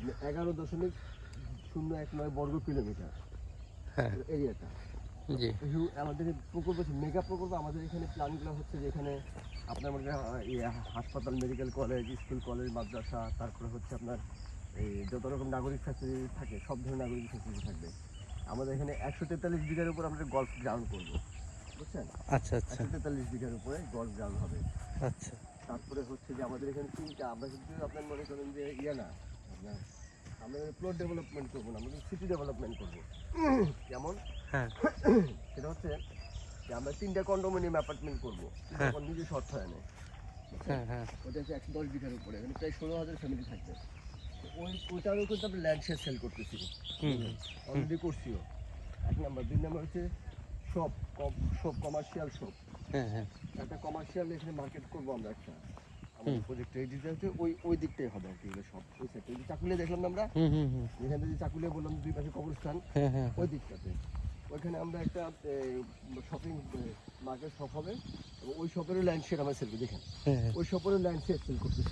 আপনি 11.019 বর্গ কিলোমিটার হ্যাঁ এরিয়াটা। জি আমাদের প্রকল্প হচ্ছে মেগা প্রকল্প। আমাদের এখানে প্ল্যানগুলো হচ্ছে যে এখানে আপনার মনে করেন হাসপাতাল, মেডিকেল কলেজ, স্কুল কলেজ, মাদ্রাসা, তারপরে হচ্ছে আপনার এই যত রকম নাগরিক ফ্যাসিলিটি থাকে সব ধরনের নাগরিক ফ্যাসিলিটি থাকবে। আমাদের এখানে 143 বিঘার উপর আমরা গল্ফ গ্রাউন্ড করবো, বুঝছেন? আচ্ছা আচ্ছা 143 বিঘার উপরে গল্ফ গ্রাউন্ড হবে। আচ্ছা তারপরে হচ্ছে যে আমাদের এখানে তিনটা, আমরা কিন্তু আপনার মনে করেন যে না আপনার আমরা প্লট ডেভেলপমেন্ট করবো না, আমরা সিটি ডেভেলপমেন্ট করবো। কেমন? হ্যাঁ সেটা হচ্ছে যে আমরা 3টা কন্ডোমিনিয়াম অ্যাপার্টমেন্ট করবো, হ্যাঁ নিজস্ব অর্থায়নে। হ্যাঁ হ্যাঁ ওটা হচ্ছে 110 বিঘার উপরে, এখানে প্রায় 16,000 ফ্যামিলি থাকবে। ওইটারও কিন্তু আমরা ল্যান্ড শেয়ার সেল করতেছি, অলরেডি করছিও। 1 নাম্বার। 2 নাম্বার হচ্ছে শপ, কমার্শিয়াল শপ। হ্যাঁ হ্যাঁ একটা কমার্শিয়াল এখানে মার্কেট করবো আমরা একটা। আমাদের প্রজেক্ট এই দিকটা হচ্ছে ওই দিকটাই হবে আর কি, এগুলো সব ওই সাইডে। চাকুলিয়া দেখলাম না আমরা, যেখান থেকে চাকুলিয়া বললাম 2 পাশে কবরস্থান, হ্যাঁ হ্যাঁ ওই দিকটাতে ওইখানে আমরা একটা শপিং মার্কেট শপ হবে এবং ওই শপেরও ল্যান্ড শেয়ার আমরা সেল করি। দেখেন হ্যাঁ ওই শপেরও ল্যান্ড শেয়ার সেল করতেছি।